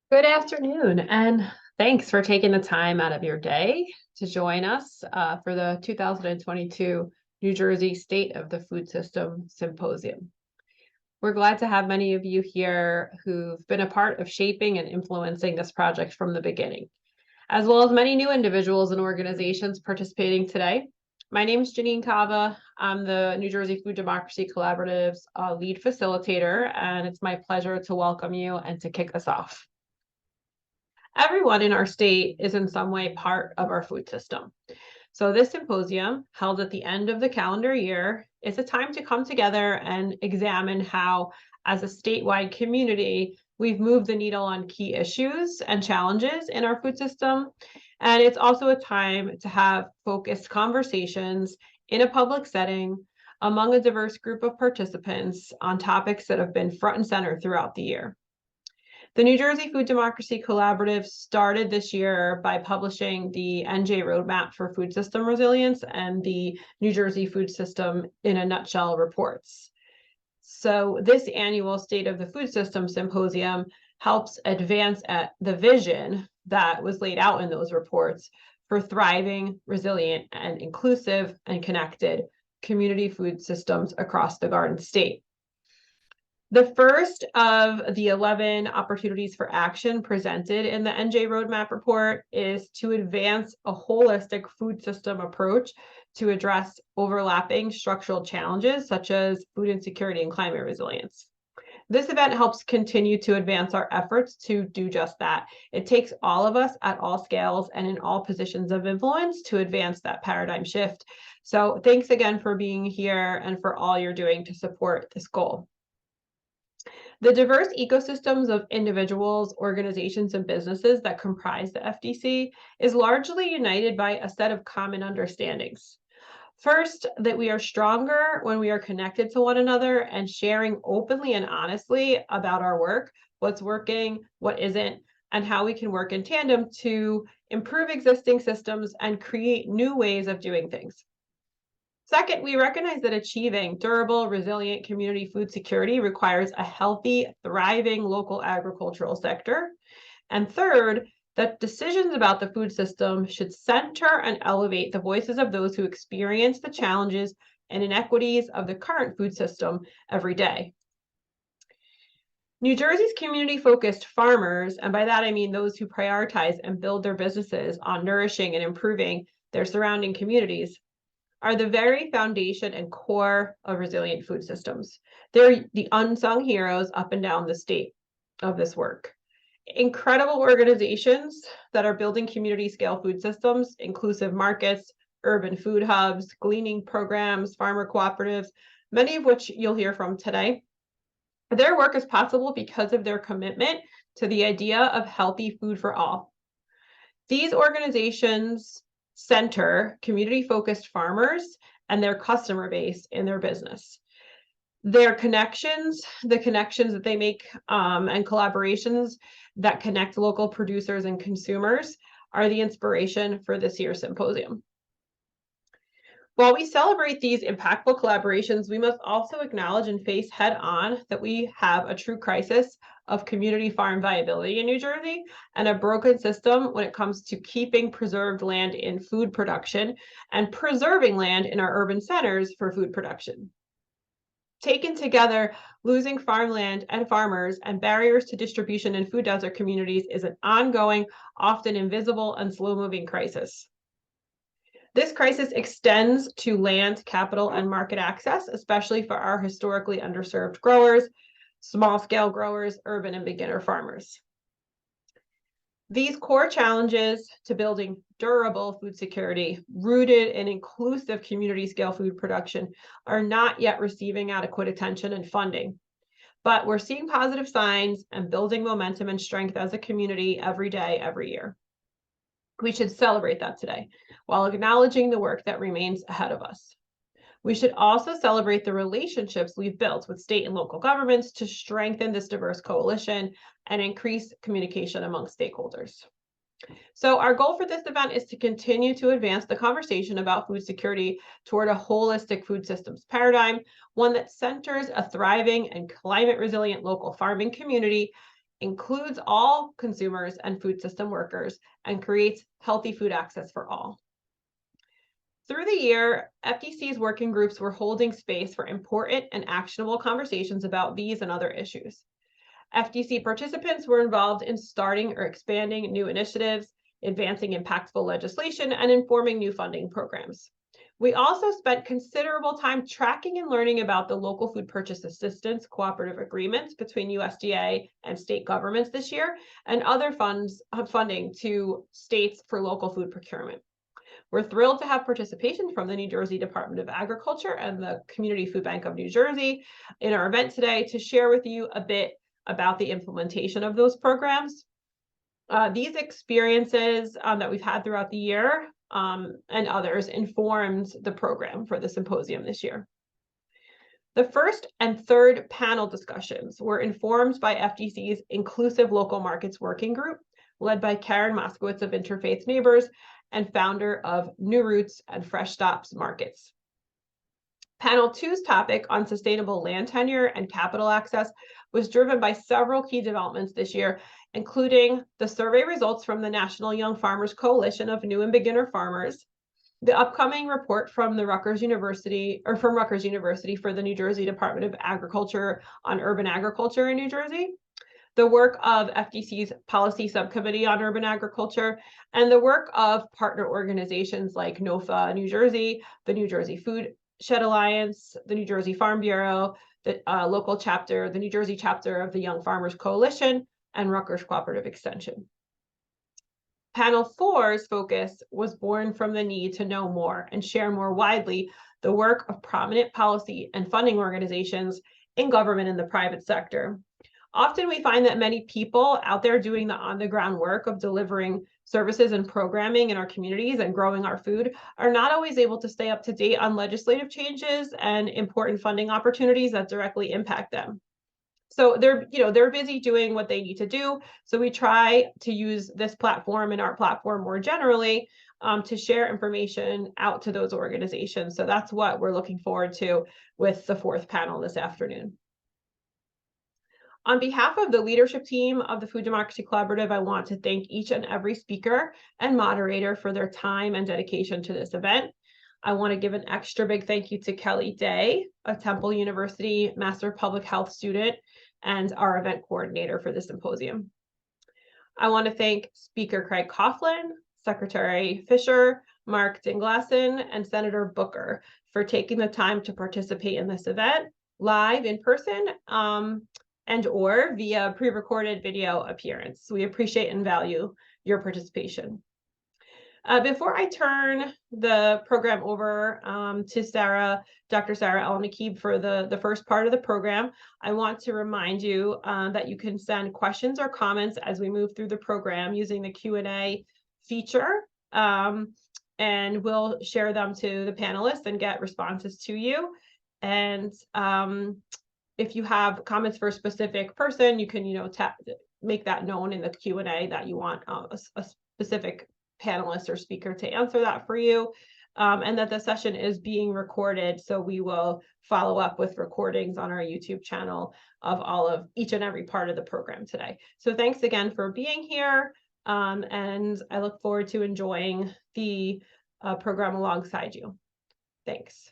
Good afternoon, and thanks for taking the time out of your day to join us for the 2022 New Jersey State of the Food System Symposium. We're glad to have many of you here who've been a part of shaping and influencing this project from the beginning, as well as many new individuals and organizations participating today. My name is Jeanine Cava. I'm the New Jersey Food Democracy Collaborative's lead facilitator, and it's my pleasure to welcome you and to kick us off. Everyone in our state is in some way part of our food system. So this symposium, held at the end of the calendar year, is a time to come together and examine how, as a statewide community, we've moved the needle on key issues and challenges in our food system. And it's also a time to have focused conversations in a public setting among a diverse group of participants on topics that have been front and center throughout the year. The New Jersey Food Democracy Collaborative started this year by publishing the NJ Roadmap for Food System Resilience and the New Jersey Food System in a Nutshell reports. So this annual State of the Food System Symposium helps advance at the vision that was laid out in those reports for thriving, resilient, and inclusive and connected community food systems across the Garden State. The first of the 11 opportunities for action presented in the NJ Roadmap report is to advance a holistic food system approach to address overlapping structural challenges such as food insecurity and climate resilience. This event helps continue to advance our efforts to do just that. It takes all of us at all scales and in all positions of influence to advance that paradigm shift. So thanks again for being here and for all you're doing to support this goal. The diverse ecosystems of individuals, organizations, and businesses that comprise the FDC is largely united by a set of common understandings. First, that we are stronger when we are connected to one another and sharing openly and honestly about our work, what's working, what isn't, and how we can work in tandem to improve existing systems and create new ways of doing things. Second, we recognize that achieving durable, resilient community food security requires a healthy, thriving local agricultural sector. And third, that decisions about the food system should center and elevate the voices of those who experience the challenges and inequities of the current food system every day. New Jersey's community-focused farmers, and by that I mean those who prioritize and build their businesses on nourishing and improving their surrounding communities, are the very foundation and core of resilient food systems. They're the unsung heroes up and down the state of this work. Incredible organizations that are building community scale food systems, inclusive markets, urban food hubs, gleaning programs, farmer cooperatives, many of which you'll hear from today. Their work is possible because of their commitment to the idea of healthy food for all. These organizations center community-focused farmers and their customer base in their business. Their connections, the connections that they make and collaborations that connect local producers and consumers are the inspiration for this year's symposium. While we celebrate these impactful collaborations, we must also acknowledge and face head-on that we have a true crisis of community farm viability in New Jersey and a broken system when it comes to keeping preserved land in food production and preserving land in our urban centers for food production. Taken together, losing farmland and farmers and barriers to distribution in food desert communities is an ongoing, often invisible, and slow-moving crisis. This crisis extends to land, capital, and market access, especially for our historically underserved growers, small-scale growers, urban and beginner farmers. These core challenges to building durable food security, rooted in inclusive community-scale food production, are not yet receiving adequate attention and funding. But we're seeing positive signs and building momentum and strength as a community every day, every year. We should celebrate that today, while acknowledging the work that remains ahead of us. We should also celebrate the relationships we've built with state and local governments to strengthen this diverse coalition and increase communication among stakeholders. So our goal for this event is to continue to advance the conversation about food security toward a holistic food systems paradigm, one that centers a thriving and climate resilient local farming community includes all consumers and food system workers, and creates healthy food access for all. Through the year, FDC's working groups were holding space for important and actionable conversations about these and other issues. FDC participants were involved in starting or expanding new initiatives, advancing impactful legislation, and informing new funding programs. We also spent considerable time tracking and learning about the local food purchase assistance cooperative agreements between USDA and state governments this year, and other funding to states for local food procurement. We're thrilled to have participation from the New Jersey Department of Agriculture and the Community Food Bank of New Jersey in our event today to share with you a bit about the implementation of those programs. These experiences that we've had throughout the year and others informed the program for the symposium this year. The first and third panel discussions were informed by FDC's Inclusive Local Markets Working Group, led by Karen Moskowitz of Interfaith Neighbors and founder of New Roots and Fresh Stops Markets. Panel 2's topic on sustainable land tenure and capital access was driven by several key developments this year, including the survey results from the National Young Farmers Coalition of New and Beginner Farmers, the upcoming report from Rutgers University for the New Jersey Department of Agriculture on urban agriculture in New Jersey, the work of FDC's Policy Subcommittee on Urban Agriculture, and the work of partner organizations like NOFA New Jersey, the New Jersey Food Shed Alliance, the New Jersey Farm Bureau, the local chapter, the New Jersey chapter of the Young Farmers Coalition, and Rutgers Cooperative Extension. Panel 4's focus was born from the need to know more and share more widely the work of prominent policy and funding organizations in government and the private sector. Often we find that many people out there doing the on-the-ground work of delivering services and programming in our communities and growing our food are not always able to stay up to date on legislative changes and important funding opportunities that directly impact them. So they're busy doing what they need to do. So we try to use this platform and our platform more generally to share information out to those organizations. So that's what we're looking forward to with the fourth panel this afternoon. On behalf of the leadership team of the Food Democracy Collaborative, I want to thank each and every speaker and moderator for their time and dedication to this event. I want to give an extra big thank you to Kelly Day, a Temple University Master of Public Health student and our event coordinator for the symposium. I want to thank Speaker Craig Coughlin, Secretary Fisher, Mark Dinglassen, and Senator Booker for taking the time to participate in this event live in person and or via pre-recorded video appearance. We appreciate and value your participation. Before I turn the program over to Dr. Sarah El-Nakib for the first part of the program, I want to remind you that you can send questions or comments as we move through the program using the Q&A feature, and we'll share them to the panelists and get responses to you. And if you have comments for a specific person, you can make that known in the Q&A that you want a specific panelist or speaker to answer that for you, and that the session is being recorded, so we will follow up with recordings on our YouTube channel of each and every part of the program today. So thanks again for being here, and I look forward to enjoying the program alongside you. Thanks.